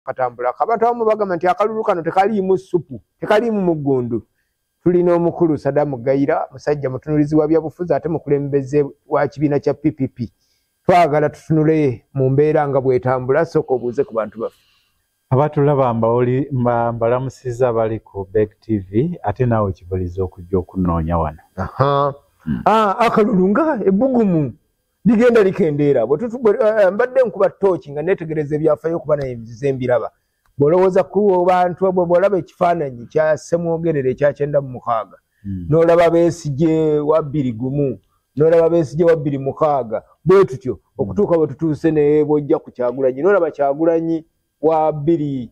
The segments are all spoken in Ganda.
katambula abantu abamu bagamba nti akalulu kano tekaliimu supu tekaliimu mugundu. Tulina omukulu Sadamu Gaira musajja mutunulizi wa byabufuzi ate mukulembeze wa kibiina kya PPP. Twagala tutunule mu mbeera nga bwetambula sooka obuuze ku bantu baffe. Abatulaba mbalamusiza bali ku Beg TV ate naawe kibuliza okujja okunoonya wano. Akalulu nga ebbugumu ligenda likendeera mbadde nkuba tooki nga neetegereza ebyafaayo okuba naye mbiraba. Bw'olowooza ku bantu bw'olaba ekifaananyi kya Ssemwogerere ekya 96 n'olaba Besigye wa 21 n'olaba Besigye wa 26 bwe tutyo okutuuka bwe tutuuse ne bw'ojja ku Kyagulanyi n'olaba Kyagulanyi wa 21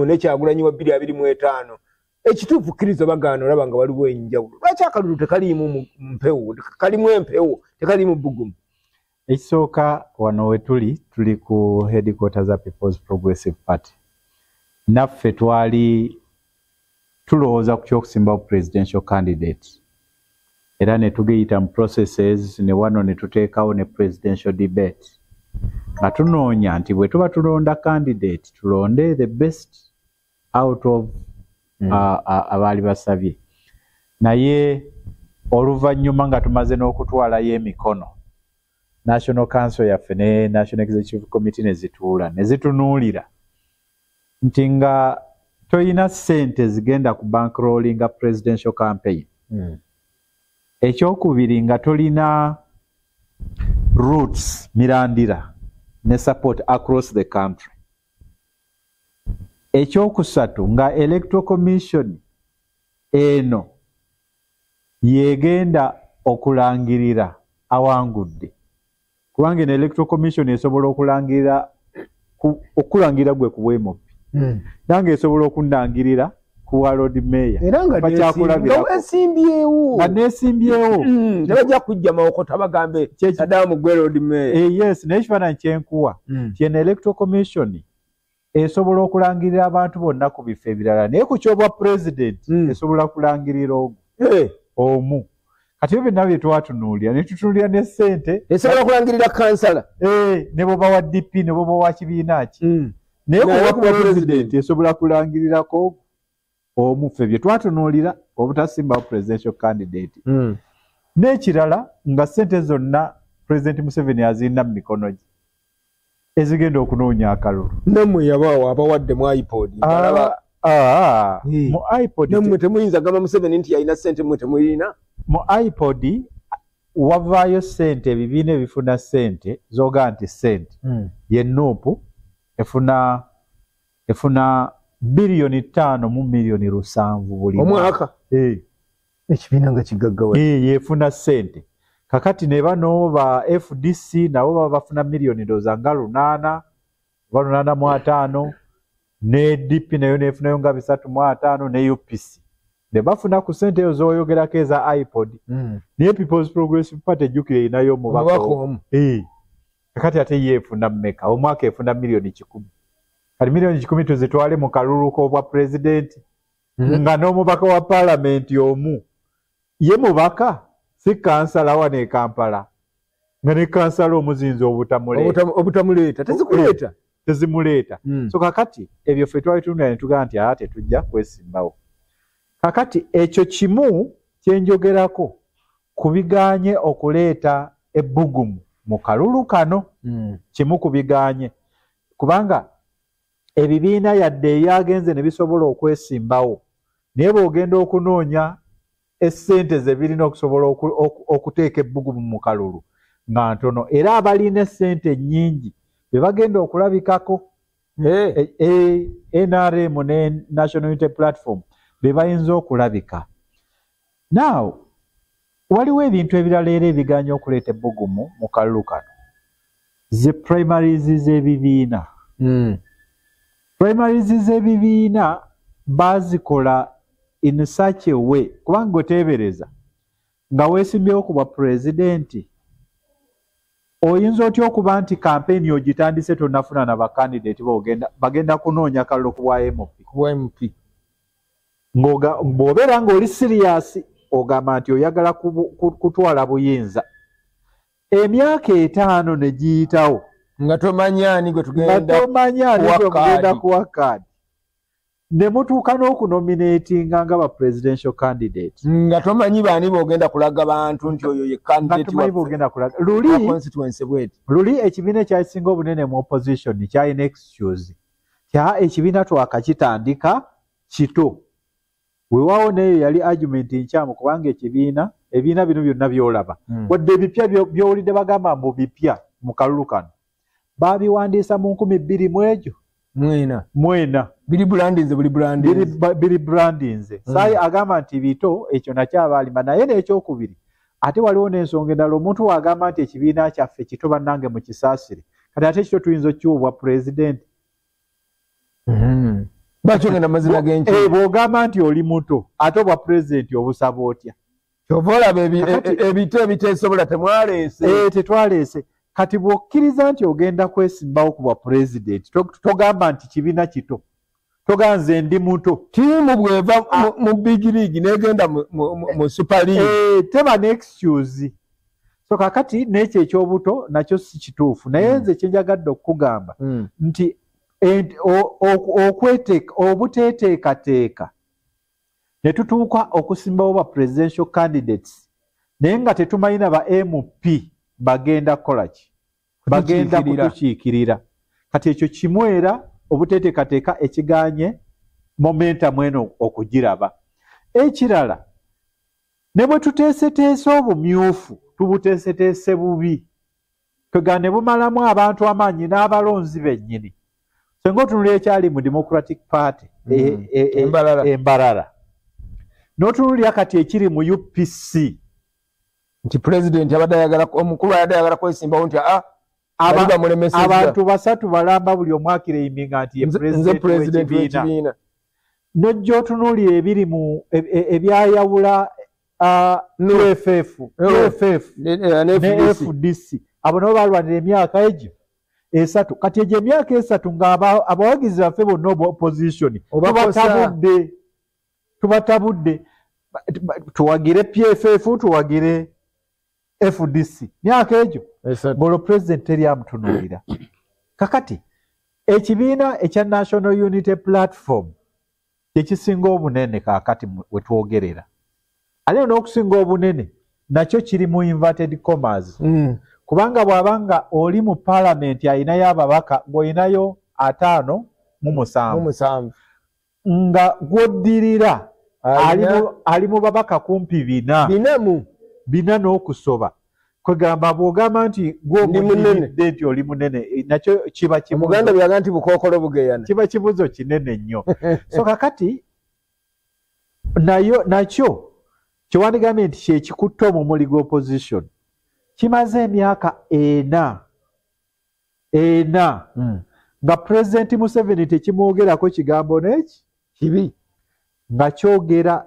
ne Kyagulanyi wa 25. Ekituufu kkirizo bagaana olaba nga waliwo enjawulo. Lwaki akalulu tekaliimu mpewo kalimu empewo tekaliimu bbugumu? Ekisooka wano we tuli ku headquarters za People's Progressive Party. Naffe twali tulowooza ku ky'okusimbawo presidential candidate. Era ne tugiyita mu processes ne wano ne tuteekawo ne presidential debate. Nga tunoonya nti bwe tuba tulonda candidate tulonde the best out of abaali basabye. Naye oluvannyuma nga tumaze n'okutwalayo emikono National Council yaffe ne National Executive Committee ne zituula ne zitunuulira nti nga toyina ssente zigenda ku bankrollinga presidential campaign. Ekyokubiri nga tolina roots mirandira ne support across the country. Ekyokusatu nga Electoral Commission eno yegenda okulangirira awangudde. Kubanga ne Electoral Commission esobola okulangirira gwe ku bwemopi. Nange esobola okunangirira ku Lord Mayor. Era nga neesimbyewo. Nga neesimbyewo. Tebajja kujja mawokota bagambe Sadamu gwe Lord Mayor. Yes, n'ekifaananyi kyenkuwa. Kyeno Electoral Commission esobola okulangirira abantu bonna ku bifo ebirala. Naye ku kyobwa president esobola kulangirira omu. Kati ebyo byonna bye twatunuulira ne tutunuulira ne ssente. Esobola kulangirira kansala. Ne boba wa DP ne boba wa kibiina ki. Naye ku president esobola kulangirirako omu. Ffe bye twatunuulira obutasimbawo presidential candidate. N'ekirala nga ssente zonna President Museveni azirina mu mikono gye ezigenda okunoonya akalulu. Nammwe yabaawo abawadde mu iPod. Mu iPod nammwe temuyinza gamba Museveni nti yalina ssente mmwe temuyina. Mu iPod wavaayo ssente ebibiina ebifuna ssente zoga nti ssente ye Nuupu efuna bilioni 5 mu milioni 7 buli omwaka. Ekibiina nga kigaggawa. Yefuna ssente. Kakati ne bano ba FDC nabo baba bafuna milioni doza nga 8 8.5 ne DP nayo nefunayo nga 3.5 ne UPC. Ne bafuna ku ssente ezo z'oyogerako eza iPod. Naye People's Progressive Party ejjukire inayo omubaka omu. Kakati ate yeefuna mmeka omwaka efuna milioni 10. Kati milioni 10 tuzitwale mu kalulu k'obwa president nga n'omubaka wa parliament omu. Ye mubaka si kansala wa ne Kampala. Nga ne kansala omuzinzi obutamuleeta. Tezimuleeta. So kakati ebyo ffe twali tunula ne tugamba nti ate tujja kwesimbawo. Kakati ekyo kimu kyenjogerako kubiganye okuleeta ebbugumu mu kalulu kano. Kimu kubiganye. Kubanga ebibiina yadde eyagenze ne bisobola okwesimbawo. Naye bw'ogenda okunoonya essente ze birina okusobola okuteeka ebbugumu mu kalulu nga ntono. Era abalina essente nnyingi be bagenda okulabikako. NRM ne National Unity Platform be bayinza okulabika. Now, waliwo ebintu ebirala era ebiganya okuleeta ebbugumu mu kalulu kano. Ze primaries z'ebibiina. Primaries z'ebibiina bazikola in such a way kubanga oteebereza nga weesimbyewo ku bwa pulezidenti oyinza otya okuba nti kampeyini ogitandise tonnafuna na bakandidate bagenda kunoonya kalulu ku bwa MP. Ng'obeera ng'oli siriyasi ogamba nti oyagala kutwala buyinza. Emyaka 5 ne giyitawo nga tomanyani gwe tugenda kuwa kadi ne mutuuka n'okunominatinga nga ba presidential candidate nga tomanyi baani boogenda kulaga bantu nti oyo ye candidate luli ekibiina ekyasinga obunene mu opposition kyalina excuse ekibiina twakakitandika kito weewaawo neyo yali argument nkyamu kubanga ebibiina bino byonna byolaba wadde ebipya byowulidde bagamba mbu bipya mu kalulu kano baabiwandiisa mu 2000 mu egyo mwena biri brandinze saayi agamba nti bito ekyo nakyabalima naye n'ekyokubiri ate waliwo n'ensonga endala omuntu wagamba nti ekibiina kyaffe kito bannange mu kisaasire kati ate kito tuyinza okiwubwa pulezidenti bakyogenda mazina g'enki bw'ogamba nti oli muto ate obwa pulezidenti obusaba otya kyova olaba ebito ebiteesobola temwaleese tetwaleese kati bw'okkiriza nti ogenda kwesimbawo ku bwa pulezidenti togamba nti kibiina kito toganze ndi muto tiimu bw'eva mu big league n'egenda mu super league teba n'excuse so kakati n'ekyo ekyobuto nakyo si kituufu naye nze kyenjagadde okukugamba nti obuteeteekateeka ne tutuuka okusimbawo ba presidential candidates naye nga tetumanyina ba MP bagenda kukolaki bagenda kutukiikirira kati ekyo kimwera obuteeteekateeka ekiganye momentum eno okugiraba ekirala ne bwe tuteeseteese obumyufu tubuteeseteese bubi twegane bumalamu abantu amaanyi n'abalonzi bennyini senga otunulira ekyali mu Democratic Party embalala n'otunulira kati ekiri mu UPC nti president omukulu abadde ayagala kwesimbawo nti abantu basatu balamba buli omwakira eyiminga nti ye president w'ekibiina n'ojja otunuulira ebiri mu ebyayawula UFF ne FDC abo nabo balwanira emyaka egyo esatu kati egyo emyaka esatu nga abawagizi baffe bonna opposition tubatabudde tuwagire PFF tuwagire FDC myaka egyo bolo president teri amutunuulira kakati ekibiina ekya National Unity Platform ekisinga obunene kakati wetwogerera ale n'okusinga obunene nakyo kiri mu inverted commas kubanga bw'abanga oli mu parliament ayinayo ababaka ng'oyinayo 57 nga gw'oddirira ali mu babaka kumpi 4 n'okusoba kwegamba bw'ogamba nti gw'omuddiridde nti oli munene nakyo kiba Omuganda byaga nti bukookolo bugeyana kiba kibuzo kinene nnyo so kakati nakyo kiwandigambye nti kyekikutte omumuli gw'opposition kimaze emyaka 4 nga President Museveni tekimwogerako kigambo n'eki kibi nga kyogera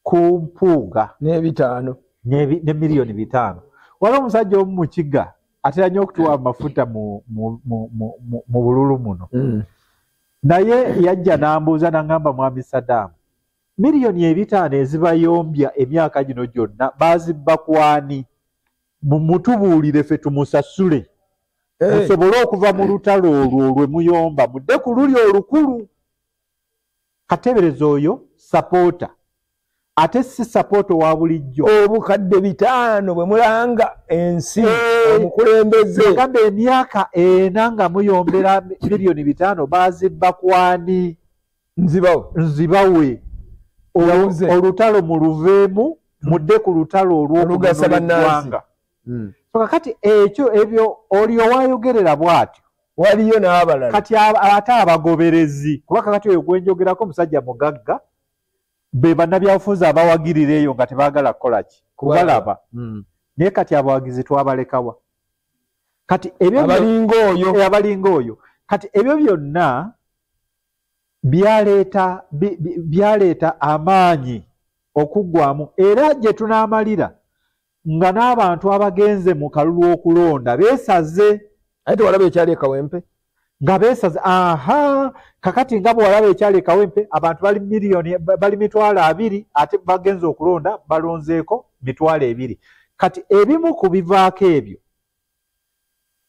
ku mpuuga n'ebitaano ne miliyoni 5 waliwo omusajja omu mu kiga atera nnyo okutuwa amafuta mu bululu muno naye yajja n'ambuuza n'angamba mwami Saddam miliyoni 5 ezibayombya emyaka gino gyonna baazibba kwani mutubuulire ffe tumusasule musobole okuva mu lutalo olwo lwe muyomba mudde ku luli olukulu katebereza oyo sapoota ate si sapoota wa bulijjo obukadde 5 bwe mulanga ensi omukulembeze gambe emyaka 4 nga muyombera miliyoni 5 baazibba kwani nzibawe olutalo muluveemu mudde ku lutalo olw'okugasabannaggwanga so kakati ekyo ebyo oli owayogerera bw'atyo waliyo n'abalala kati ate abagoberezi kuba kakati oyo gwenjogerako omusajja mugagga be bannabyabufuzi abawagirira eyo nga tebaagala kukolaki kubalaba naye kati abawagizi twabalekawa kati abalinga oyo kati ebyo byonna byaleeta amaanyi okuggwamu era gye tunaamalira nga n'abantu abagenze mu kalulu okulonda beesaze ate tewalaba ekyali ekawempe nga beesaze kakati nga bwewalaba ekyali ekawempe abantu bali 2,000 ate bagenze okulonda balonzeeko 2,000 kati ebimu ku bivaako ebyo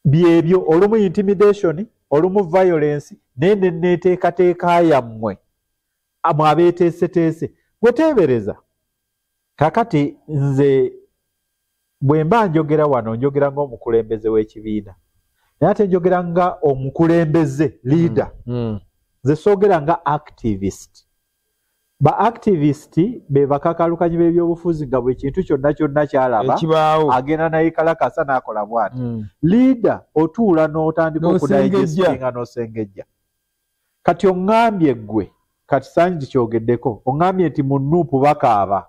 byebyo olumu intimidation olumu violence nende neteekateeka yammwe abeeteeseteese gweteebereza. Kakati nze bwe mba njogera wano njogera ng'omukulembeze w'ekibiina naye ate njogera nga omukulembeze leader. Nze soogera nga activist. Ba activist be bakakalukanyi b'ebyobufuzi nga buli kintu kyonna kyalaba agenda naye kalakasa n'akola bw'ati. Leader otuula n'otandika okudigestinga n'osengejja. Kati oŋŋambye ggwe kati sanji kyogeddeko oŋŋambye nti mu Nuupu bakaaba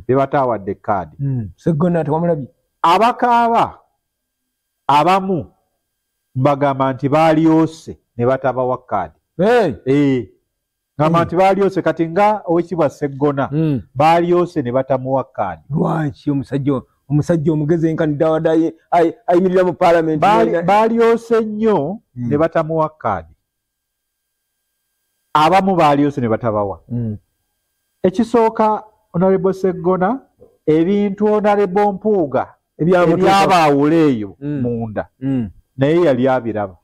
be bataawadde kaadi. Seggona tewamulabye abakaaba abamu mbagamba nti baalyose ne batabawa kaadi. Ngamba nti baalyose kati nga owekibwa Seggona baalyose ne batamuwa kaadi. Lwaki omusajja omugezi enkanidda wadde ayimirira mu paalamenti baalyose nnyo ne batamuwa kaadi. Abamu baalyose ne batabawa. Ekisooka Honorable Seggona ebintu Honorable Mpuuga ebyabaawula eyo munda naye yali abiraba.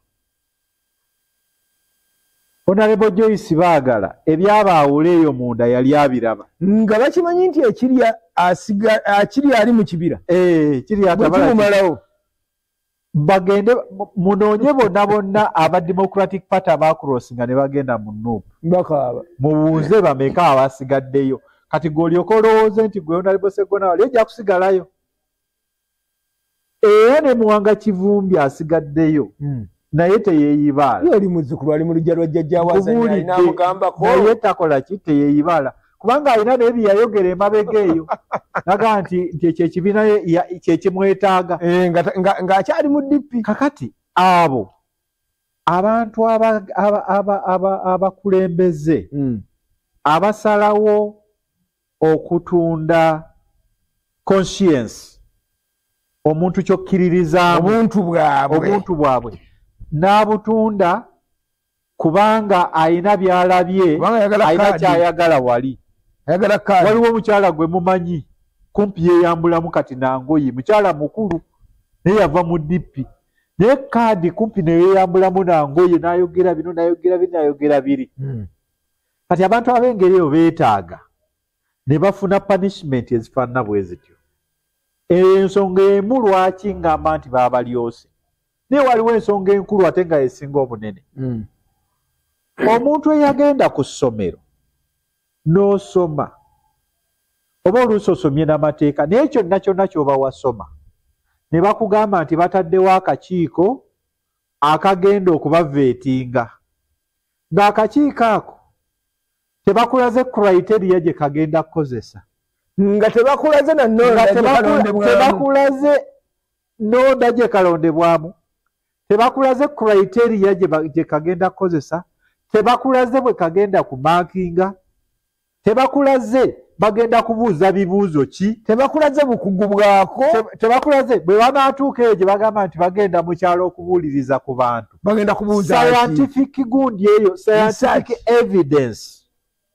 Honorable Joyce Baagala ebyabaawula eyo munda yali abiraba nga bakimanyi nti akiri ali mu kibira kiri atabalawo. Bagende munoonye bonna aba Democratic Party abaakurosinga ne bagenda mu Nuupu bakaaba mubuuze bameka abasigaddeyo. Kati gw'olyoka olowooze nti gwe Honorable Seggona wali ojja kusigalayo. Era ne Muwanga Kivumbi asigaddeyo naye teyeeyibaala. Yali muzzukulu ali mu lujja lwa jjajja wazanyi n'amugambako naye takola ki teyeeyibaala kubanga alina naye bye yayogera emabega eyo naga nti ekyo ekibiina kyekimwetaaga ng'akyali mu DP. Kakati abo abantu abakulembeze abasalawo okutunda conscience omuntu kyokkirizaamu obuntu bwabwe n'abutunda kubanga ayina byalabye ayina kyayagala wali. Waliwo omukyala gwe mumanyi kumpi yeeyambulamu kati nangoyi mukyala mukulu naye yava mu DP naye kaadi kumpi neyeeyambulamu nangoye n'ayogera bino n'ayogera biri. Kati abantu ab'engeri eyo beetaaga ne bafuna punishment ezifaanana bwe zityo. Ensonga emu lwaki ngamba nti baabalyose naye waliwo ensonga enkulu ate nga esinga obunene. Omuntu eyagenda ku ssomero n'osoma oba oluusi osomye n'amateeka naye kyonna ky'oba wasoma ne bakugamba nti bataddewo akakiiko akagenda okubaveetinga ng'akakiiko ako tebakulaze criteria gye kagenda kukozesa nga tebakulaze tebakulaze nonda gye kalondebwamu tebakulaze criteria gye kagenda kukozesa tebakulaze bwe kagenda kumaakinga tebakulaze bagenda kubuuza bibuuzo ki tebakulaze bukugu bwako tebakulaze bwe banaatuuka eyo gye bagamba nti bagenda mu kyalo okubuuliriza ku bantu bagenda kubuuza scientific gundi eyo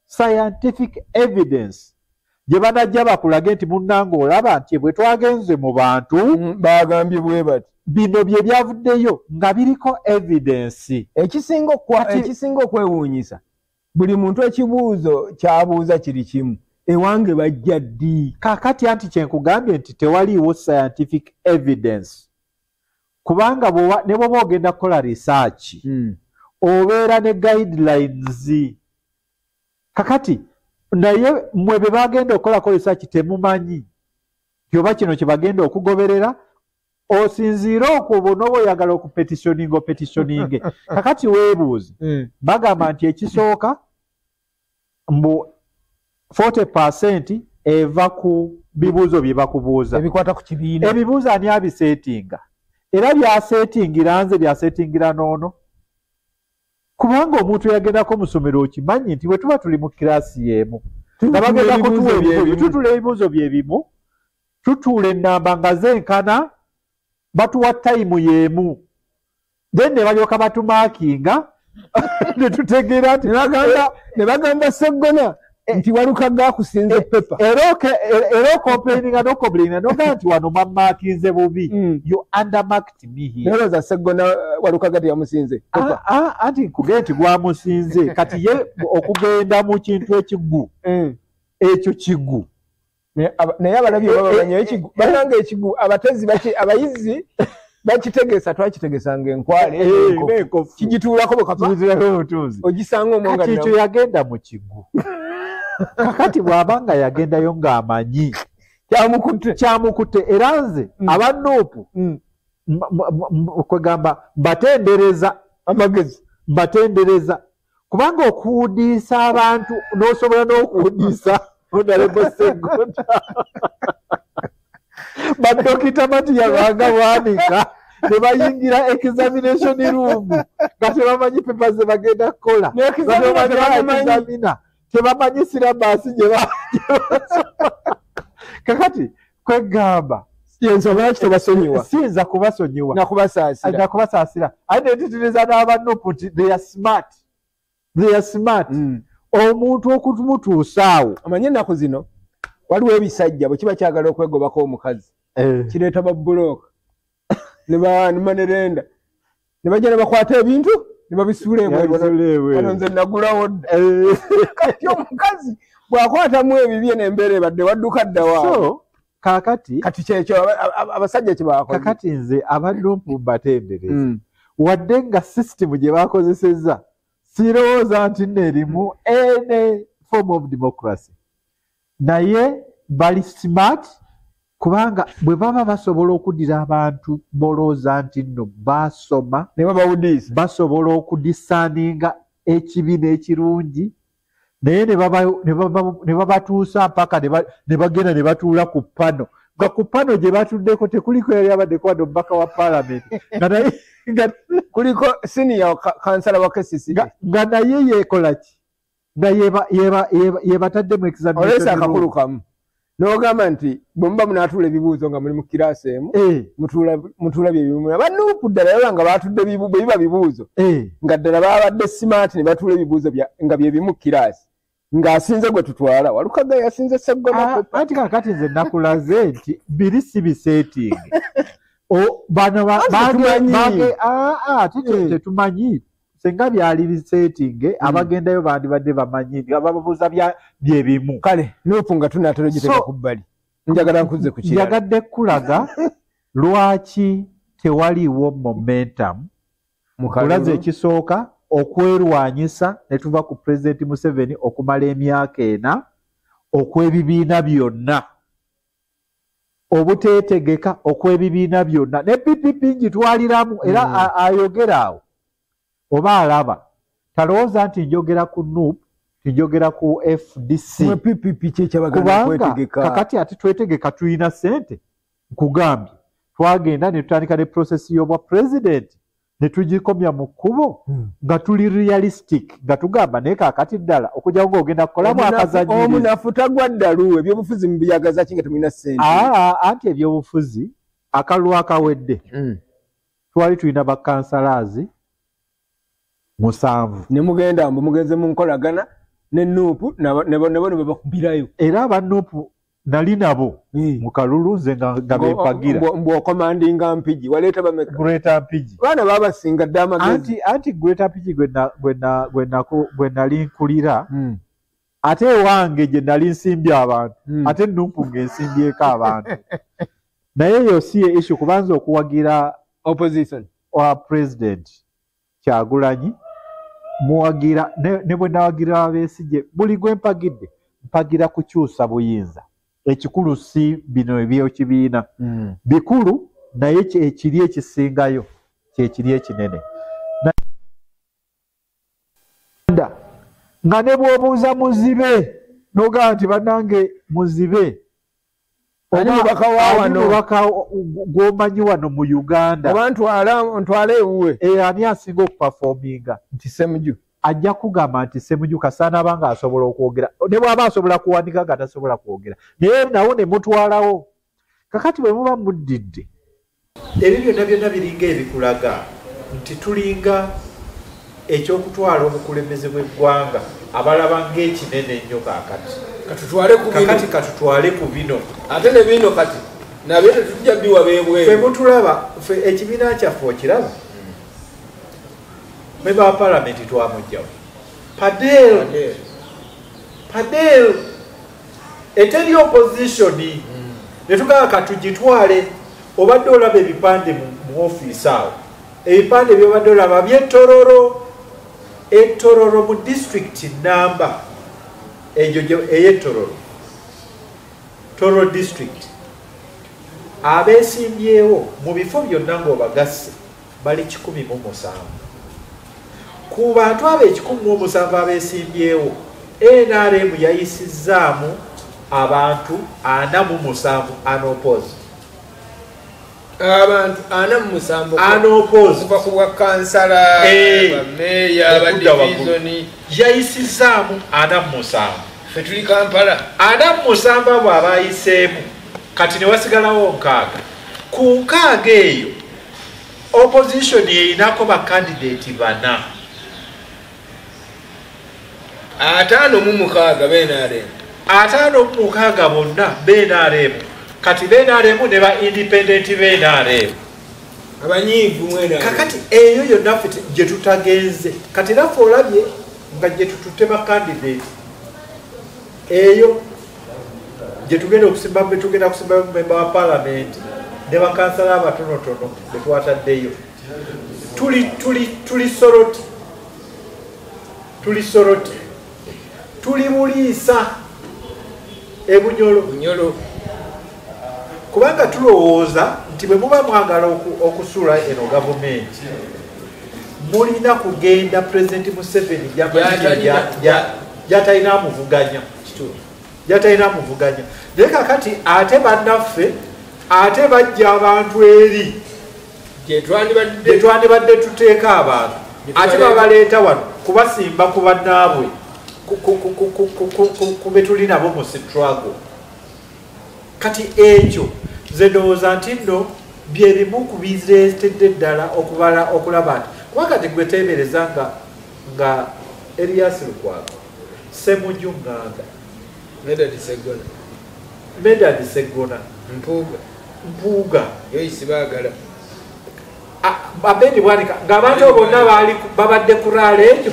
scientific evidence gye banajja bakulage nti munnange olaba nti bwe twagenze mu bantu bagambye bwe bati bino bye byavuddeyo nga biriko evidence. Ekisinga okwewuunyisa buli muntu ekibuuzo kyabuuza kiri kimu ewange bajja ddi. Kaakati anti kyenkugambye nti tewaliiwo scientific evidence kubanga ne bw'oba ogenda kukola research obeera ne guidelines. Kakati naye mmwe be bagenda okukolako research temumanyi kyoba kino kye bagenda okugoberera osinziira okwo n'oba oyagala okupetitioninge. Kakati weebuuze bagamba nti ekisooka mbu 40% eva ku bibuuzo bye bakubuuza ebikwata ku kibiina. Ebibuuzo ani abiseetinga era byaseetingira nze byaseetingira n'ono kubanga omuntu yagendako mu ssomero okimanyi nti bwe tuba tuli mu kiraasi y'emu nga bagenda kutuwa ebibuuzo tutula ebibuuzo bye bimu tutuula ennamba nga zenkana batuwa tayimu y'emu then ne balyoka batumaakinga ne tutegeera nti ne bagamba Seggona nti Walukaga kusinze pepa era complaining no ganti wano mamakinze bubi you undermarked me here neroza Sseggona Walukaga yamusinze pepa anti kugenti gwamusinze kati ye okugenda mu kintu ekigu ekyo kigu naye abalabye babamanyi ekigu bananga ekigu abatezi abayizi bakitegesa twakitegesanga enkwale kijituulako butuuzi ogisanga omwanga kati ekyo yagenda mu kigu kakati bw'abanga yagendayo ng'amanyi kyamukutte era nze abanuupu kwegamba mbatendereza kubanga okuwudiisa abantu n'osobola n'okuwudiisa Honorable Sseggona badokita Matiya banga bwanika ne bayingira examination room nga tebamanyi pepa ze bagenda kukola tebamanyi sirabasi gye kakati kwegamba siyinza kubasonyiwa nakubasaasira aye netitiriza n'abanupu nti they are smart omuntu okutumutuusaawo amanyi ennaku zino waliwo ebisajja bwe kiba kyagala okwegobako omukazi kireeta babulooka ne banerenda ne bajja ne bakwata ebintu ne babisuula ebweru nze nagulawo dda kati omukazi bw'akwatamu ebibye n'embeera ebadde wadduka ddawaabo kati kyekyo abasajja kyebakoze kakati nze abadumpu mbatendereza wadde nga sisitemu gye bakozesezza sirowooza nti nerimu any form of democracy naye bali smart kubanga bwe baba basobola okuddira abantu bolooza nti nno basoma ne babawudiisa basobola okudisaaninga ekibi n'ekirungi naye ne babatuusa mpaka ne bagenda ne batuula ku pano nga ku pano gye batuddeko tekuliko yali abaddeko wadde omubaka wa paalamenti kuliko senior kansala wa KCC nga naye yeekola ki nga yebataddemu examination olesa akakulu kamu n'ogamba nti bwe muba munaatuula ebibuuzo nga muli mu kiraasi emu mutuula byebimu abanuupu ddala yaba nga baatudde bwe biba bibuuzo nga ddala babadde smart ne batuula ebibuuzo nga bye bimu kiraasi ng'asinze gwe tutwala Walukaga yasinze Sseggona anti kakati nze nakulaze nti biri si biseetingi bano tetumanyi senga byali biseetinge abagendayo bandibadde bamanyi ababuuza byebimu kale nuupu nga tunaatera giteeka ku bbali njagala nkuze ku kirala njagadde kulaga lwaki tewaliiwo momentum mukulaze ekisooka okwerwanyisa ne tuva ku President Museveni okumala emyaka 4 okw'ebibiina byonna obuteetegeka okw'ebibiina byonna ne PPP ngitwaliramu era ayogera awo oba alaba talowooza nti njogera ku NUP njogera ku FDC PPP kyekyabagana kwetegeka kakati ati twetegeka tulina ssente nkugambye twagenda ne tutandika ne process y'obwa president ne tugikomya mu kkubo nga tuli realistic nga tugamba naye kaakati ddala okujjawo ng'ogenda kukolamu akazannyirizi omunafu tagwa ddalu ebyobufuzi mubiyagaza ki nga temulina ssente anti ebyobufuzi akalulu akawedde twali tulina bakansalazi 7 ne mugenda mugenze mu nkolagana ne NUP ne bono babakubirayo era abanupu nali nabo mu kalulu nze nga bempagira mbw'okomandinga Mpigi waleeta bameka Greater Mpigi baana babasinga dda amagezi anti Greater Mpigi gwe nali nkulira ate ewange gye nali nsimbye abantu ate NUP ng'ensimbyeko abantu naye yo si ye issue kubanza okuwagira opposition wa president Kyagulanyi muwagira ne bwe nawagira Abeesigye buli gwe mpagira kukyusa buyinza ekikulu si bino ebyokibiina bikulu naye ekiri ekisingayo kyekiri ekinene nga ne bw'obuuza muzibe n'ogamba nti bannange muzibe omubaka gw'omanyi wano mu Uganda oba ntwala ewuwe ani asinga okupafominga nti Ssemujju ajja kugamba nti Ssemujju kasaana abanga asobola okwogera ne bw'aba asobola kuwanika nga tasobola kwogera naye nawo ne mutwalawo kakati bwe muba muddidde ebyo byonna biringa ebikulaga nti tulinga ekyokutwala obukulembeze bw'eggwanga abalaba ng'ekinene ennyo kaakati katutwale ku bino ate ne bino kati nabyo tetujja biwa beebweru fe mutulaba fe ekibiina kyaffe okiraba memba wa palamenti twamugjawo Padel eteri oppositioni netugaba katugitwale obadde olaba ebipande mu ofiisi awo ebipande byobadde olaba by'ettororo ettororo mu district namba ejo ey'ettororo Tororo district abeesimbyewo mu bifo byonna ng'obagasse bali 107 ku bantu abo 107 abeesimbyewo NRM yayisizzaamu abantu 47 unopposed abantu 47 unopposed kuva ku bwa kansala bameya abadivizoni yayisizzaamu 47 fe tuli Kampala 47 abo abayiseemu kati ne wasigalawo 6 ku 6 eyo opposition yerinako bakandidate 4 56 benaremu 56 bonna benaremu kati benaremu ne ba independent benaremu abanyiivu mwena kakati eyo yonna ffe gye tutagenze kati naffe olabye nga gye tututema candidate eyo gye tugenda okusimba memba wa palamenti ne bakansala abatonotono be twataddeyo tuli soroti tuli buliisa Bunyolo kubanga tulowooza nti bwe muba mwagala okusula eno gavumenti mulina kugenda President Museveni gyatalina amuvuganya naye kakati ate bannaffe ate bajja abantu eri gye twandibadde tuteeka abantu ate babaleeta wano kubasimba ku bannaabwe ku be tuli nabo mu struggle kati ekyo nze ndowooza nti nno byebimu ku bireetedde ddala okulaba nti kuba kati gwe teebereza nga Erias Lukwago Ssemujju Nganga Medad Segona Mpuuga yoyisi baagala Abedi Bwanika ng'abantu bonna babadde ku raala ekyo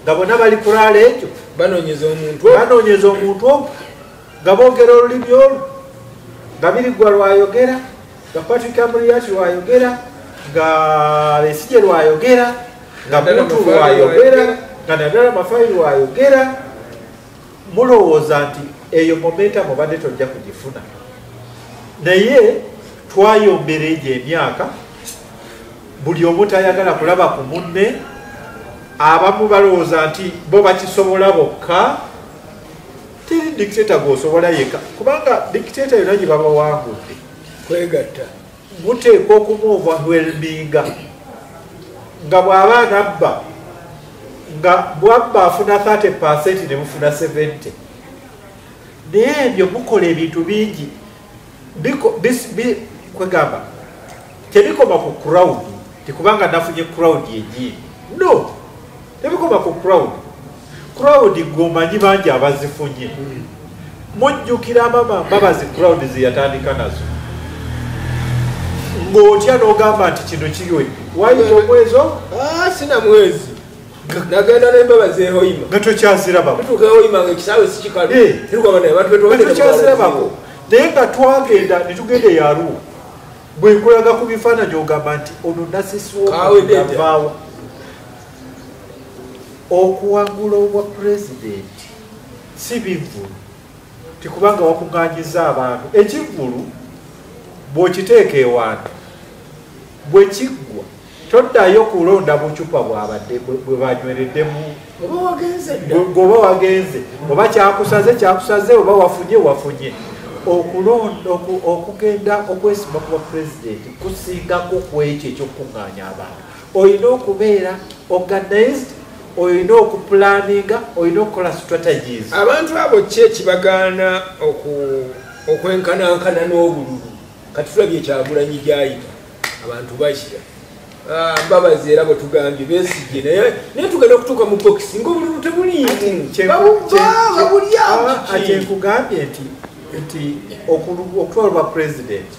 nga bonna bali ku raala ekyo banoonyeza omuntu ogwo nga boogera olulimi olwo nga Birigwa lwayogera nga Patrick Amuriat lwayogera nga Besigye lwayogera nga Muntu lwayogera nga Nadala Mafai lwayogera mulowooza nti eyo momentum obadde tojja kugifuna naye twayombera egyo emyaka buli omu tayagala kulaba ku munne abamu balowooza nti bo bakisobola bokka teri dictator gwosobola yeka kubanga dictator yonna gye baba wangudde kwegatta muteekwa okumuoverwhelminga nga bw'aba nabba nga bwabba afuna 30% ne mufuna 70 naye ebyo mukola ebintu bingi kwegamba tebikoma ku crowd tikubanga nafunye crowd yegiini no tebikoma ku crowd gomanyi bangi abazifunye mujjukira Mbabazi crowd zeyatandika nazo ng'otya n'ogamba nti kino kiriwe wayita omwezi sina mwezi nagenda n'Embabazi ehoima nga tokyazirabako tutuuka ehoima nga ekisaawe si kikalu tokyazirabako naye nga twagenda ne tugenda e Arua bwe nkulaga ku bifaananyi ogamba nti ono nasisiwavaawo okuwangula obwa pulezidenti si bivvulu tikubanga wakuŋŋanyiza abantu ekivvulu bw'okiteeka ewantu bwe kiggwa toddayo kulonda bucupa bwabadde bwe banywereddemu ng'oba wagenze oba kyakusaze oba wafunye okulonda okugenda okwesimba ku bwapulezidenti kusingako ku ekyo ekyokukuŋŋaanya abantu olina okubeera organized olina okupulaninga olina okukola strategies abantu abo ki ekibagaana okwenkanankana n'obululu kati tulabye Kyagulanyi gyayita abantu bakira mbabazi era bwe tugambye besigye naye tugenda okutuuka mu bokisi ng'obululu tebuliimu kyenkugambye nti okutwalibwa president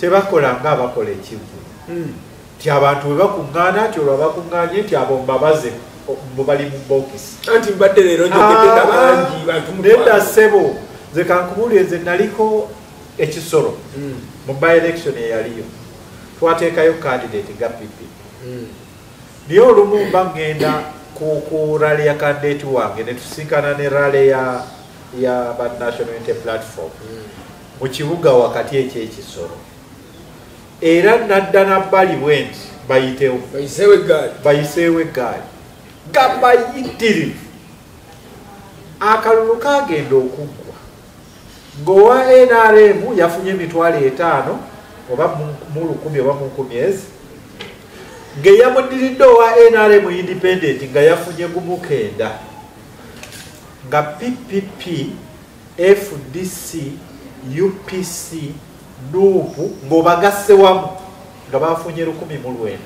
tebakola ng'abakola ekivu nti abantu bwe bakuŋŋaana nti olwo bakuŋŋaanye nti abo mbabaze bali mu bokisi anti mbadde leero njogedde bangi bantu nedda ssebo nze kankubuulire nze naliko ekisolo mu by election eyaliyo twateekayo candidate ga PP naye olumu mba ngenda ku rale ya candidate wange ne tusinkana ne rale ya National Unity Platform mu kibuga wakati ekyekisolo era nadda nabbali bwenti bayiseewo eggaali gabayitirivu akalulu kagenda okuggwa ng'owa NRM yafunye emitwalo 5 oba mu 10 oba mu 10 ng'eyamudiridde owa NRM independent nga yafunye gumu 9 nga PPP FDC UPC NUP ng'obagasse wamu nga bafunye 1,900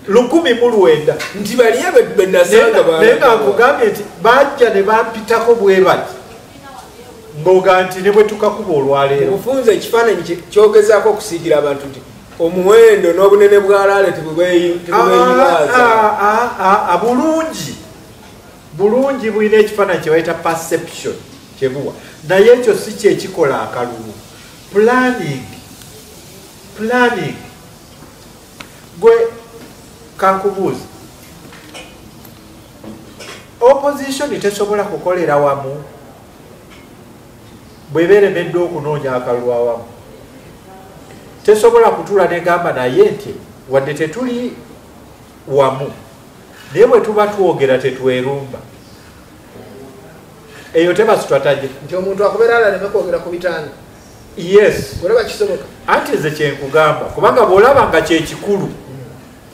1,900 nti baliye benasanga naye nga nkugambye nti bajja ne bampitako bwe bati ng'oga nti ne bwe tukakuba olwaleero obufunze ekifaananyi kyogezaako okusiigira abantu nti omuwendo n'obunene bw'alaale tebubweyibaza bulungi bulina ekifaananyi kye bayita perception kyebuwa naye ekyo si kyekikola akalulu planning gwe kankubuuza opposition tesobola kukolera wamu bwebeeremedde okunoonya akalulu awamu tesobola kutula negamba naye nti wadde tetuli wamu naye bwe tuba twogera tetwerumba eyo teba strategy nti omuntu akubeera alaleme kwogera ku bitanga yes olaba kisoboka anti nze kyenkugamba kubanga bw'olaba nga kyekikulu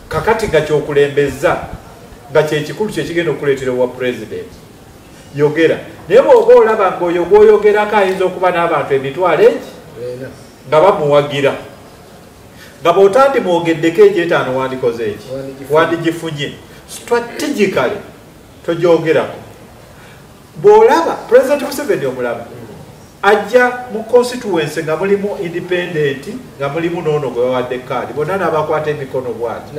kakati nga kyokulembeza nga kyekikulu kyekigenda okuleetera owa president yogera naye bw'oba olaba ng'oyo gw'oyogerako ayinza okuba n'abantu emitwalo egi nga bamuwagira nga bw'otandi mwogeddeko egy'etaano wandikoze eki wandigifunye strategically togyogerako bw'olaba president Museveni omulaba ajja mu constituency nga mulimu independent nga mulimu noono gwe bawadde kaadi bonna n'abakwata emikono bwati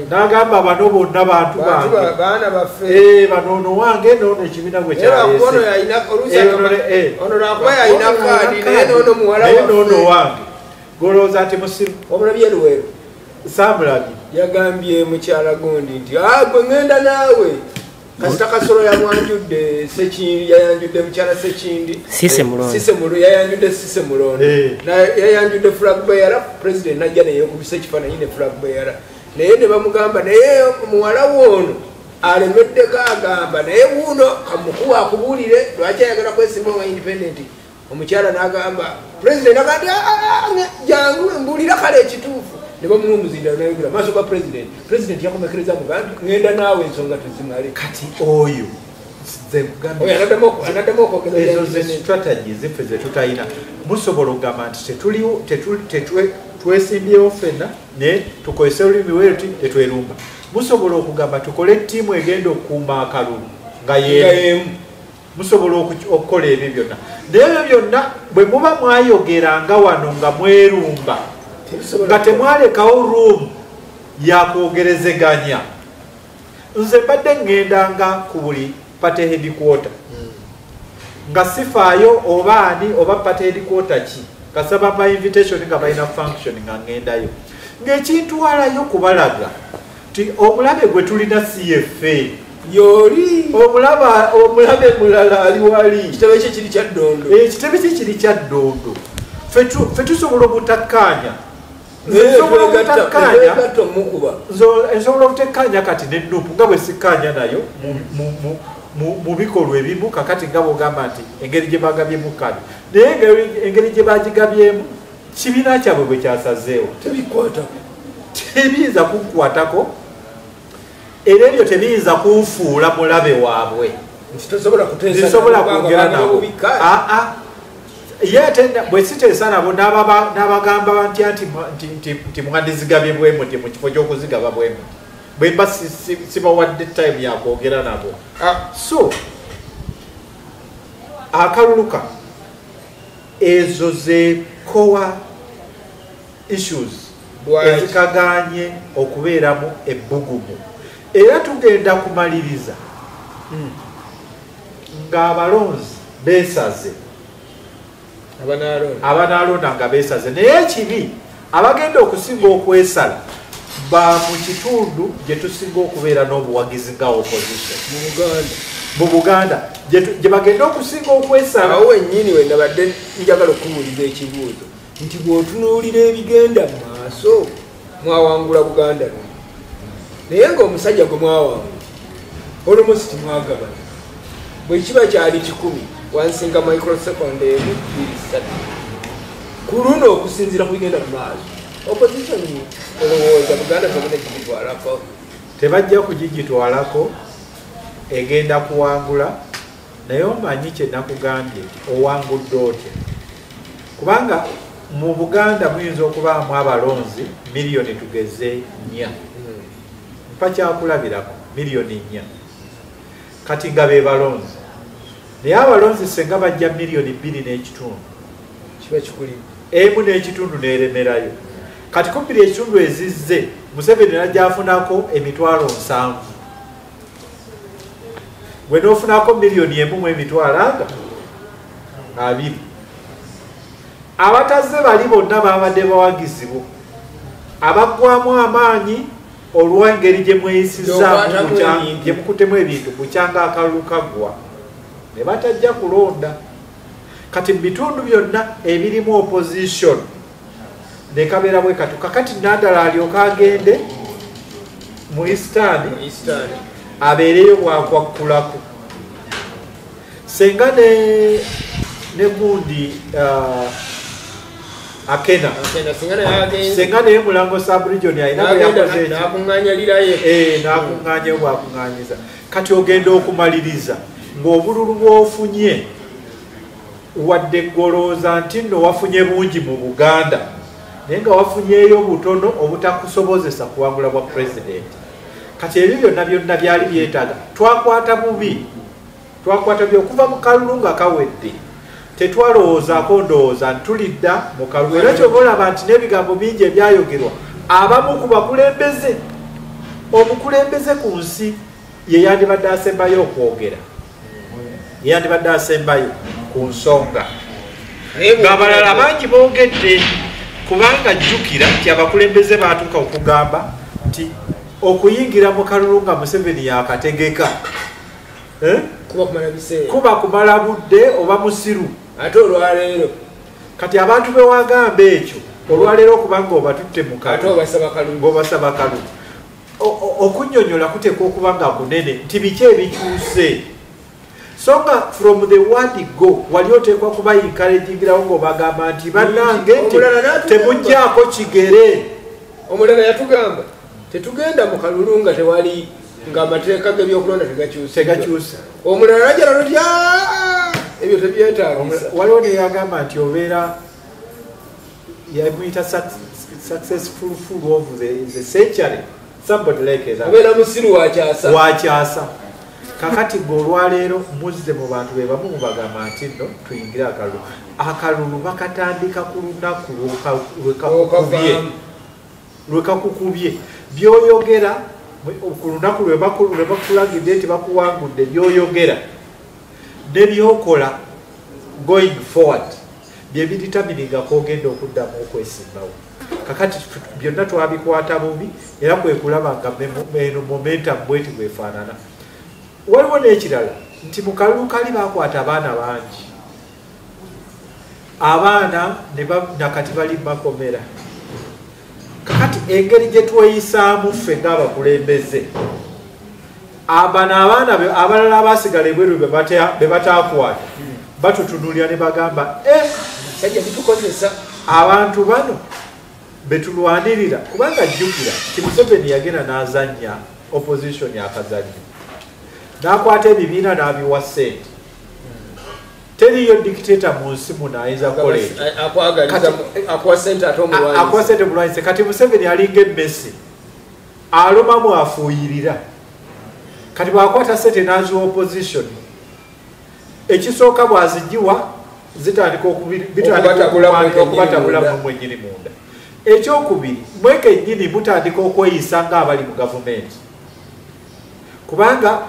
n'agamba bano bonna bantu bange banoono wange noono ekibiina gwe kyayeseenoono wange golowooza nti musimu omulabye Luweero saamulabye yagambye mukyala gundi nti gwe ngenda naawe kasita kasolo yamwanjudde Sekindi yayanjudde mukyala Sekindi yayanjudde Sise Mulondo yayanjudde flag bearer president najja neyekubisa ekifaananyi ne flag bearer naye ne bamugamba naye muwala woono alemeddeko agamba naye wuuno kamukuwa akubuulire lwaki ayagala kwesimba nga independent omukyala n'agamba president agandi jangu mbuulira kale ekituufu ne bamulumuzira nayogera maaso ga president yakomekereza mugambi ngenda naawe ensonga tezimale kati oyo anaddamu okwogera strategies ziffe ze tutayina musobola okugamba nti twesimbyewo ffenna ne tukozesa olulimi weruti tetwerumba musobola okugamba tukole ttiimu egenda okukuuma akalulu nga yemu musobola okukola ebyo byonna naye ebyo byonna bwe muba mwayogeranga wano nga mwerumba nga temwalekawo room yakwogerezeganya nze mbadde ngendanga ku buli party headquarter nga sifaayo oba ani oba party headquarter ki kasaba ma invitation nga balina function nga ngendayo ng'ekintwalayo kubalaga ti omulabe gwe tulina CFA yoli omulabe mulala ali wali kitebe kye kiri kya Ddondo kitebe kye kiri kya Ddondo fe tusobola obutakkaanya ensobola obutekkaanya kati ne NUP nga bwe sikkaanya nayo mu bikolwa ebimu kakati nga bw'ogamba nti engeri gye bagabyemu kadi naye engeri gye bagigabyemu kibiina kyabwe bwe kyasazeewo tebiyinza kunkwatako era ebyo tebiyinza kunfuula mulabe waabwe nti tosobola kwogera nabo yete bwesiteesa nabo n'abagamba nti mwandizigabye bwe muti mu kifo ky'okuzigaba bwe muti bwemba sibawadde time yakwogera nabo. So akaluluka ezo ze core issues ezikaganye okubeeramu ebbugumu, era tugenda kumaliriza ng'abalonzi beesaze, abanaalonda nga beesaze, naye ekibi abagenda okusinga okwesala ba mu kitundu gye tusinga okubeera n'obuwagizi nga opposition mu Buganda gye bagenda okusinga okwesala. Awo wennyini we nabadde njagala okubuuliza ekibuuzo nti bw'otunuulira ebigenda mu maaso mwawangula Buganda luno, naye ng'omusajja gwe mwawangula olumosi timwagabana, bwe kiba kyali 10 wansinga microseconda emu 2 ku luno okusinziira ku bigenda mu maaso opposition olowooza Buganda tebagenda kugitwalako? Tebajja kugigitwalako, egenda kuwangula, naye omanyi kye nakugambye nti owangudde otya, kubanga mu Buganda muyinza okubaamu abalonzi miliyoni tugeze 4 mpa kyakulabirako miliyoni 4 kati nga be balonzi, naye abalonzi senga bajja miliyoni 2.5 kiba kikuli emu n'ekitundu n'eremerayo. Kati 2.5 ezizze Museveni najjafunako emitwalo 7, gwe n'ofunako miliyoni 1.2 abatazze bali bonna babadde bawagizibwa abaggwamu amaanyi olw'engeri gye mweyisizaamu gye mukutemu ebintu bukyanga akalulu kaggwa ne batajja kulonda. Kati mu bitundu byonna ebirimu opposition ne kabeera bwe katu kakati naddala alyoka agende mu Eastern abeereyo bwakwakkulako senga ne gundi Akena senga naye Mulango sub-region alina bwe yakoze n'akuŋŋaanyayo bwakuŋŋaanyiza. Kati ogenda okumaliriza ng'obululu bw'ofunye wadde golooza nti nno wafunye bungi mu Buganda naye nga wafunyeeyo butono obutakusobozesa kuwangula bwa pulezidenti. Kati ebyo byonna byali byetaaga twakwata bubi okuva mu kalulu nga kawedde tetwalowoozaako ndowooza ntulidda mu kalulu. Era kyova olaba nti n'ebigambo bingi ebyayogerwa abamu ku bakulembeze, omukulembeze ku nsi ye yandibadde asembayo okwogera, yandibadde asembayo ku nsonga ng'abalala bangi boogedde, kubanga jjukira nti abakulembeze baatuuka okugamba nti okuyingira mu kalulu nga Museveni yakategeka kuba kumala budde oba musiru ate olwaleero. Kati abantu bewagamba ekyo olwaleero okubanga obatutte mu ng'obasaba kalulu okunnyonnyola kuteekwa okuba nga kunene nti biki ebikyuse. So nga from the word go wali oteekwa kuba encouragingirawo ng'obagamba nti bannange nti temuggyako kigere. Omulala yatugamba tetugenda mu kalulu nga tewali ng'amateeka g'ebyokulonda tegakyusa. Omulala najjala nti ebyo tebyetaagisa. Waliwo ne yagamba nti obeera yamuyita successful fool of the century, somebody like that, obeera musiru wakyasa. Kakati ng'olwaleero muzze mu bantu be bamu mubagamba nti nno tuyingire akalulu bakatandika ku lunaku lwekakukubye byoyogera ku lunaku lwe bakulagidde nti bakuwangudde byoyogera ne byokola going forward bye bidetermininga kogenda okuddamu okwesimbawo. Kakati byonna twabikwata bubi era kwe kulaba nga eno momentum bweti bwefaanana. Waliwo n'ekirala nti mu kalulu kali bakwata abaana bangi, abaana nakati bali makomera. Kakati engeri gye tweyisaamu ffe ng'abakulembeze bano abaana abalala abasigala ebweru be bataakwata batutunulira ne bagamba sajja bitukozesa abantu bano betulwanirira, kubanga jjukira ti Museveni yagenda n'azannya opposition akazannyo n'akwata ebibiina n'abiwa ssente teriyo dictator mu nsi muno ayinza kukola ekyo akuwa sente omulwanyise kati Museveni alinga emmesi alumamu afuuyirira kati bwakwata sente n'aziwa opposition ekisooka bwazigiwa zitandika okubatabula mwenyini munda ekyokubiri mweke nnyini mutandika okweyisa ng'abali mu gavumenti kubanga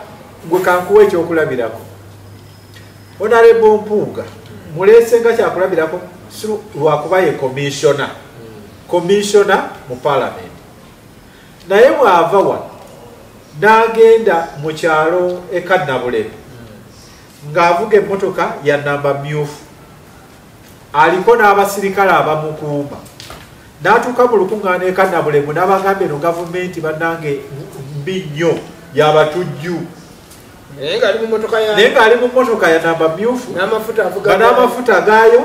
gwe kankuwa ekyokulabirako Honorable Mpuuga muleese nga kyakulabirako lwakuba ye commissioner mu parliament naye bw'ava wano n'agenda mu kyalo ekannabulemu ng'avuga emmotoka ya namba myufu aliko n'abasirikale abamukuuma n'atuuka mu lukuŋŋaana ekannabulemu n'abagambye no gavumenti bannange mbi nnyo yabatujju naye ng'ali mu mmotoka ya namba myufu nga n'amafuta gaayo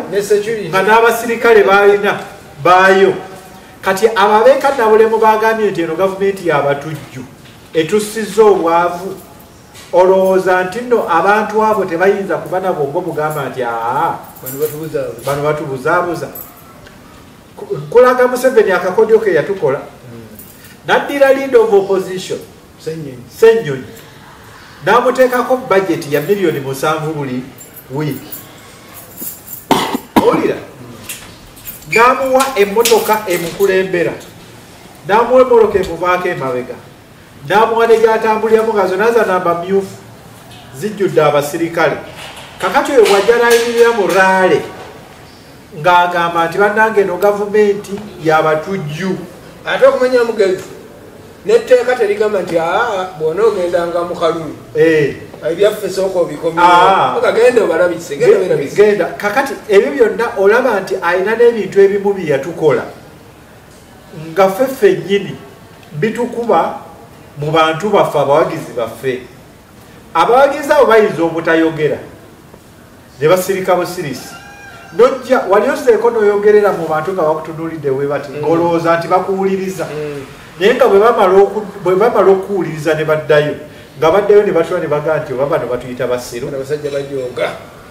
nga n'abasirikale baalina baayo kati ababekannabulemu bagambye nti eno gavumenti yabatujju etussizza obwavu olowooza nti nno abantu abo tebayinza kuba nabo ng'omugamba nti bano batubuzaabuza nkulaga Museveni akakodyo ke yatukola naddira leader of opposition Ssennyonyi n'amuteekako budget ya miliyoni 7 buli wiiki owulira n'amuwa emmotoka emukulembera n'amuwa emmoloka emuvaako emabega n'amuwa ne gy'atambuliramu nga zonna za namba myufu zijjudde abasirikale kakati oyo bw'ajja n'ayimirira mu Raale ng'agamba nti bannange eno gavumenti yabatujju ate okumanya mugezi n'etteeka terigamba nti bw'ona ogendanga mu kalulu ebyaffe sooka obikomyegenda obalabise genda kakati ebyo byonna olaba nti alina n'ebintu ebimu bye yatukola nga ffe nnyini bitukuba mu bantu baffe abawagizi baffe abawagizi abo bayinza obutayogera ne basirika busirisi nojja wali oseeko n'oyogerera mu bantu nga bakutunuulidde we bati ng'olowooza nti bakuwuliriza naye nga bwe bamala okuwuliriza ne baddayo nga baddayo ne batula ne bagaa nti oba bano batuyita basiru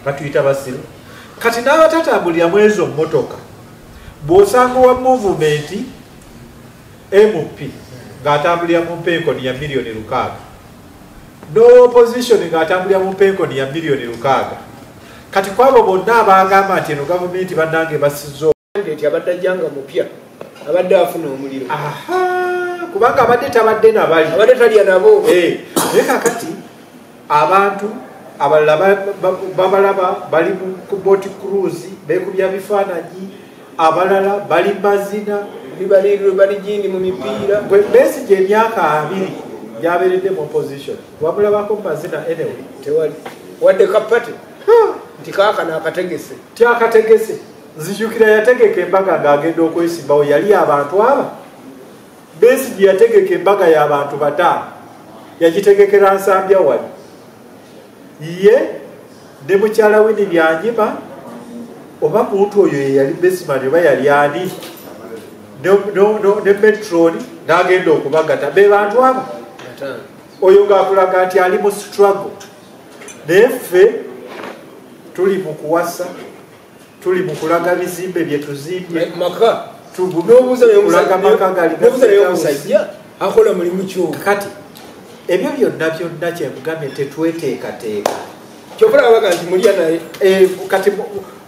batuyita basiru kati n'abatatambuliramu ezo mmotoka bw'osanga owa movumenti MP ng'atambulira mu penkoni ya miliyoni 600 n'opposition ng'atambulira mu penkoni ya miliyoni 600 kati kwabo bonna abagamba nti eno gavumenti bannange basizzo nti abadde ajjanga mupya abadde afuna omuliro kubanga abadde tabadde nabali abadde talya nabo naye kakati abantu abalala babalaba bali ku boat cruise beekubya bifaananyi abalala bali mazina bali jindi mu mipiira Besigye emyaka 2 gyabeeredde mu opposition wamulabako mu mazina anyway tewali wadde kapate nti kaaka n'akategese tyakategese nzijukira yategeka embaga ng'agenda okwesimbawo yali abantu aba Besigye yategeka embaga y'abantu 5 yagitegekera Nsambya wali ye ne mukyala we Byanyima oba muntu oyo ye yali Besigye oba yali ani ne Metroni n'agenda okubagata be bantu aba oyo ng'akulaga nti ali mu struggle naye ffe tuli mu kuwasa tuli mu kulaga bizimbe bye tuzimbye maka kulaga maka galimusajja akola mulimu kyo kati ebyo byonna kyemugambye tetweteekateeka kyokula abaga nti mulya naye kati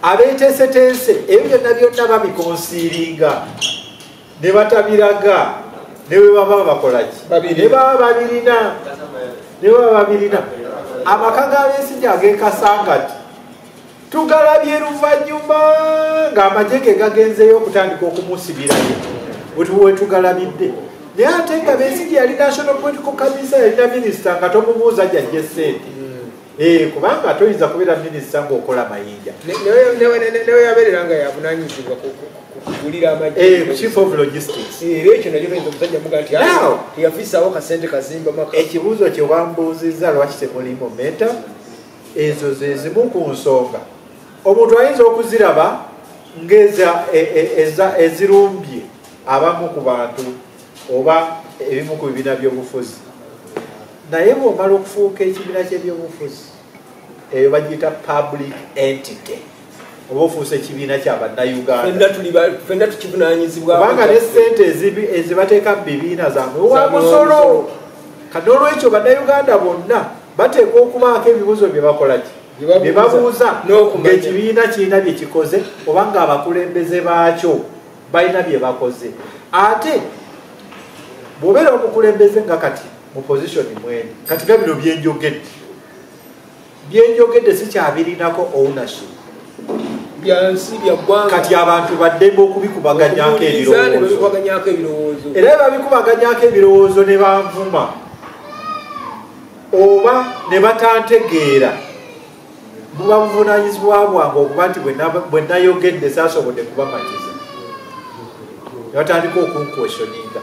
abeeteeseteese ebyo byonna babikonsiiringa ne batabiraga ne bwe baba bakolaki ne baba babirina amaka g'Abesigye ag'ekasangati tugalabye luvannyuma ng'amagye gagenzeyo okutandika okumusibirayo we tugalabidde naye ate nga Besigye yali national political commission yalina minisita nga tomubuuza jajje ssente kubanga toyinza kubeera minisita ng'okola mayinja newe yabeerera nga yavunanyizibwa kugulira amagye chief of logistics era ekyo nakyo toyinza omusajja muga nti teyafiisaawo kasente kazimba maka ekibuuzo kye wambuuzizza lwaki temuli momenta ezo ze zimu ku nsonga omuntu ayinza okuziraba ezirumbye abamu ku bantu oba ebimu ku bibiina by'obufuzi naye bw'omala okufuuka ekibiina ky'ebyobufuzi eyo bagiyita public entity oba ofuuse ekibiina ky'abannayuganda fenna tukivunanyizibwa kubanga ne ssente ezibateeka mu bibiina zaabwe wa musolo kati olwekyo bannayuganda bonna bateekwa okubaako ebibuuzo bye bakolaki bye babuuza ng'ekibiina kirina bye kikoze oba ng'abakulembeze baakyo balina bye bakoze ate bw'obeera omukulembeze nga kati mu positioni mwene kati nga bino byenjogedde sikyabirinako ownership byansi byaggwanga kati abantu baddembe okubikubaganyako ebirowoozo era babikubaganyako ebirowoozo ne banvuma oba ne batantegeera buba buvunaanyizibwa bwange okuba nti bwe nayogedde saasobodde kubamatiza ne batandika okunkwesyoninga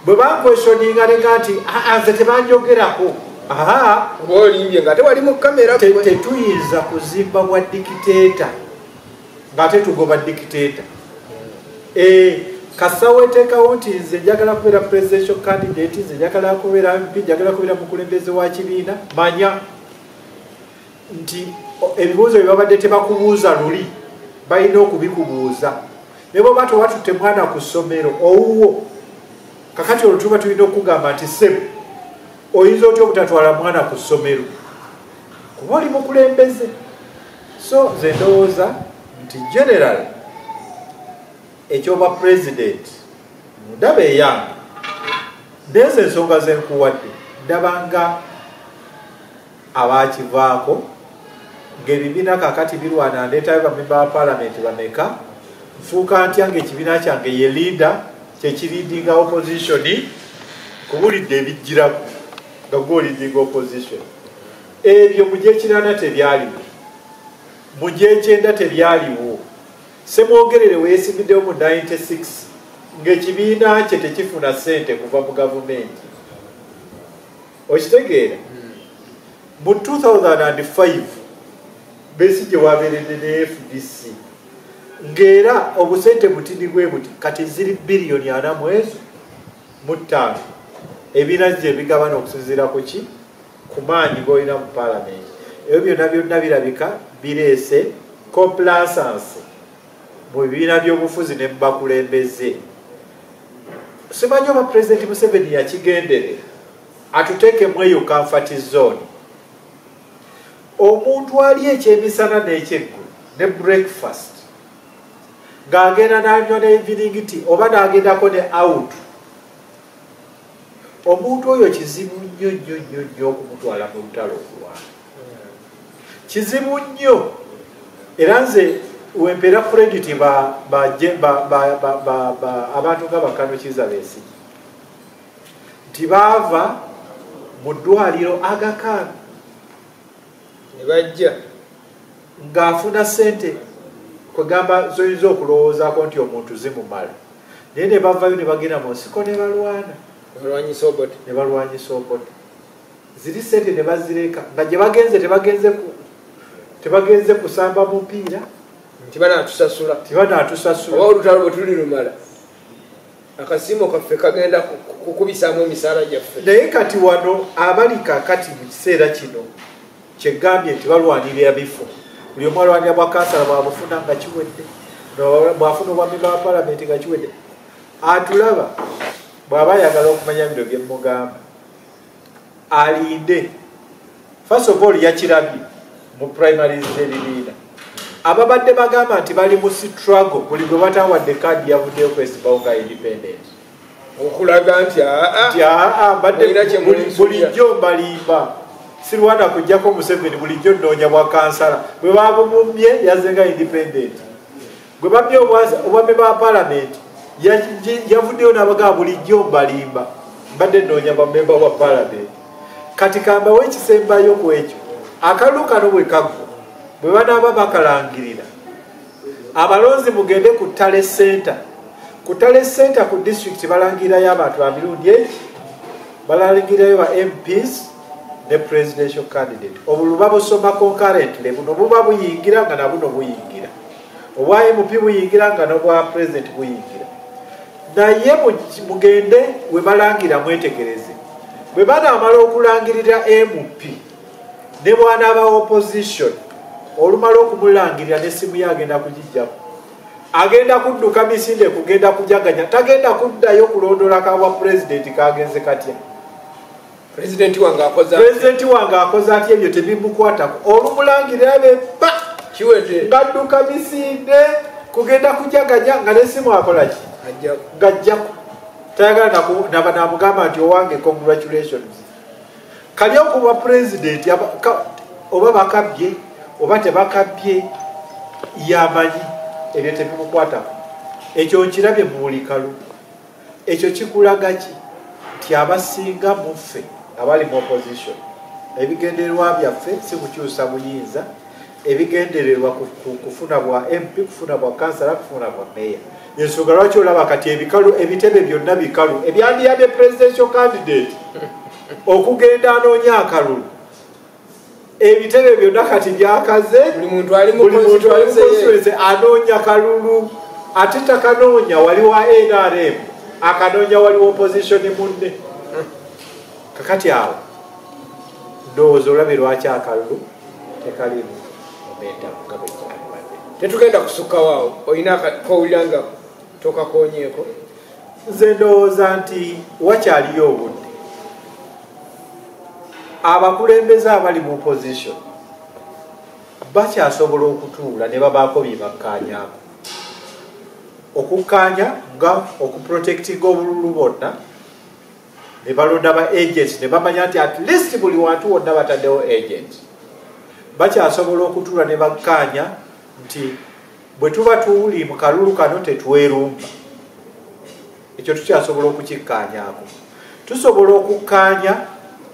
bwe bankwesyoninga nenga nti nze tebanjogerako oba olimbye nga tewali mu kamera tetuyinza kuzimba bwa dikiteeta ng'ate tugoba dikiteeta kasawo eteekawo nti nze njagala kubeera presidential candidate nze njagala kubeera mp njagala kubeera mukulembeze wa kibiina manya nti ebibuuzo bye babadde tebakubuuza luli balina okubikubuuza ne bwoba tewatutte mwana ku ssomero owuwo kakati olwo tuba tulina okugamba nti sebo oyinza otya obutatwala mwana ku ssomero kuba oli mukulembeze so nze ndowooza nti general ekyoba president ndaba eyange nezo ensonga zenkuwadde ndabanga abakivaako ng'ebibiina kakati birwana ndeetayo bamemba ba palamenti bameka nfuuka ntya ng'ekibiina kyange ye leader kyekiriidinga oppositioni kubulidde ebijjiraku nga gwolidinga opposition ebyo mu gyekirana tebyaliwo mu gyekyenda tebyaliwo semwogerere weyesimiddewo mu 96 ng'ekibiina kye tekifuna ssente kuva mu gavumenti okitegeera mu 2005 Besigye wabeeredde ne FDC ng'era obusente butini bwe buti kati ziri biliyoni 45 ebiina gye bigabana okusinziira ku ki ku maanyi g'olina mu paalamenti ebyo byonna birabika bireese complaisance mu bibiina by'obufuzi ne mubakulembeze simanyi oba pulezidenti Museveni yakigenderera atuteekemu eyo comfort zone omuntu ali ekyemisana n'ekyeggulu ne breakfast ng'agenda n'anywa ne evening tea oba n'agendako ne out omuntu oyo kizibu nnyo okumutwala mu lutalo okulwana kizibu nnyo era nze wempeera credit abantu nga bakano Kizza Besigye nti baava mu ddwaliro Aga Khan ne bajja ng'afuna ssente kwegamba zoyinza okulowoozaako nti omuntu zimumala naye ne bavayo ne bagenda mu nsiko ne balwana ne balwanyisa obote ziri ssente ne bazireka nga gye bagenze tebagenze kusamba mupiira tibanatusasula oba olutalo bwe tuli lumala akasiimo kaffe kagenda kukubisaamu emisaala gyaffe naye kati wano abali kakati mu kiseera kino kyegambye nti balwanirira bifo buli omu alwanira bwa kansala bwabufuna nga kiwedde bwafuna obwamemba wa paalamenti nga kiwedde atulaba bw'aba ayagala okumanya bino bye mugamba alinde first of all yakirabye mu primaries z'ebibiina ababadde bagamba nti bali mu struggle buli gwe batawadde kaadi yavuddeyo kwesibawo nga independent okulaga nti bulijjo mbalimba sirwana kujjako Museveni bulijjo nnoonya bwa kansala bwe babumumye yazenga independent gwe bamye obwamemba wa paalamenti yavuddeyo n'abagamba bulijjo mbalimba mbadde nnoonya bamemba wa paalamenti kati kambawo ekisembayo ku ekyo akalulu kano bwe kaggwa bwe banaaba bakalangirira abalonzi mugende ku Tale Center ku district balangirirayo abantu bamirundi eki balangirirayo ba MPs ne presidential candidate obulu babusoma concurrently buno buba buyingira nga nabuno buyingira obwa MP buyingira nga n'obwa president buyingira naye mugende we balangira mwetegereze bwe banaamala okulangirira MP ne bwana ba opposition olumala okumulangirira n'essimu ye agenda kugijjamu agenda kudduka misinde kugenda kujaganya tagenda kuddayo kulondola kabwa pulezidenti kagenze katya pulezidenti wange akoze atya ebyo tebimukwatako olumulangirira be pa kiwete ngadduka misinde kugenda kujaganya nga n'essimu akolaki gajjaku tayagala naba namugamba nti owange congratulations kali okuba pulezidenti oba bakabye oba tebakabye yamanyi ebyo tebimukwatako ekyo nkirabye mu buli kalu ekyo kikulaga ki nti abasinga muffe abali mu opposition ebigendererwa byaffe si kukyusa buyinza ebigendererwa kufuna bwa MP kufuna bwa kansala kufuna bwa meya ensonga lwaki olaba kati ebikalu ebitebe byonna bikalu ebyandiyabye presidential candidate okugenda anoonya akalulu ebitebe byonna kati byakaze buli muntu ali mu anoonya kalulu ate takanoonya wali wa NRM akanoonya wali wa opposition munne kakati awo ndowooza olabe lwaki akalulu tekalimu omenta tetugenda kusukkawo olina kowulira nga tokakonyeeko nze ndowooza nti wakyaliyo obudde abakulembeze abali mu opposition bakyasobola okutuula ne babaako bye bakkaanyaako okukkaanya nga okuprotectinga obululu bonna ne balonda ba agents ne bamanya nti at least buli wantu wonna bataddewo agent bakyasobola okutuula ne bakkaanya nti bwe tuba tuwuli mu kalulu kano tetwerumba ekyo tukyasobola okukikkaanyaako tusobola okukkaanya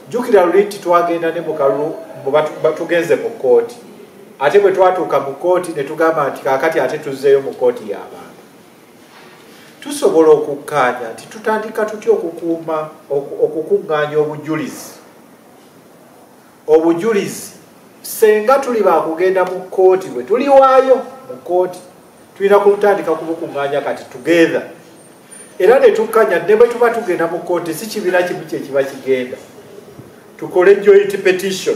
jukira luli nti twagenda ne mu kalulu tugenze mu kooti ate bwe twatuuka mu kooti ne tugamba nti kaakati ate tuzzeeyo mu kooti y'abantu tusobola okukkaanya nti tutandika tutya okukuŋŋaanya obujulizi senga tuli bakugenda mu kooti bwe tuliwaayo mu kooti tulina kulutandika kubukuŋŋaanya kati together era ne tukkanya ne bwe tuba tugenda mu kooti si kibiina kimu kyekiba kigenda tukole joint petition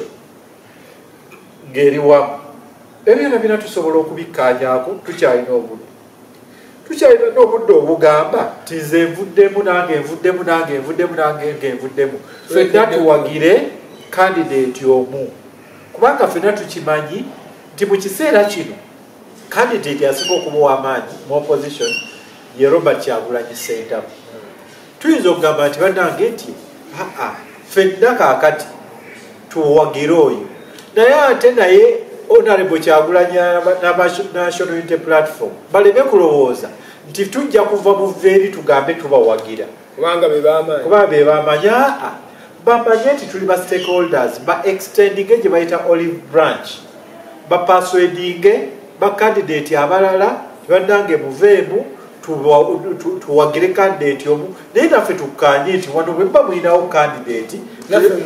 ng'eri wamu ebyona bina tusobola okubikkaanyaako tukyalina obudde tukyalina n'obudde obugamba nti nze nvuddemu nange nvuddemu ffenna tuwagire kandidate omu kubanga ffenna tukimanyi nti mu kiseera kino kandidate yasinga okuba ow'amaanyi mu opposition ye Robert Kyagulanyi Ssentamu tuyinza okugamba nti bannange nti ffenna kaakati tuwagire oyo naye ate naye Honorable Kyagulanyi National Unity Platform baleme kulowooza nti tujja kuva mu veeri tugambe tubawagira kubanga be bamanyi bamanye nti tuli ba stakeholders ba extendinge gye bayita olive branch ba persuadinge ba candidate abalala bannange muveemu tuwagire candidate omu naye naffe tukkaanye nti wano bwe muba mulinawo candidate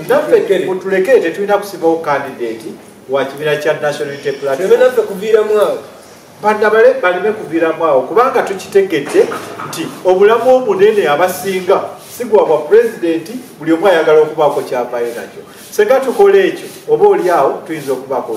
naffe mutulekere tetulina kusibawo candidate wa kibiina kya National Unity Platform naffe kuviiramu awo bandabale baleme kuviiramu awo kubanga tukitegedde nti obulamu omunene abasinga sigwa bwa pulezidenti buli omu ayagala okubaako kyavaayo nakyo senga tukole ekyo oba oli awo tuyinza okubaako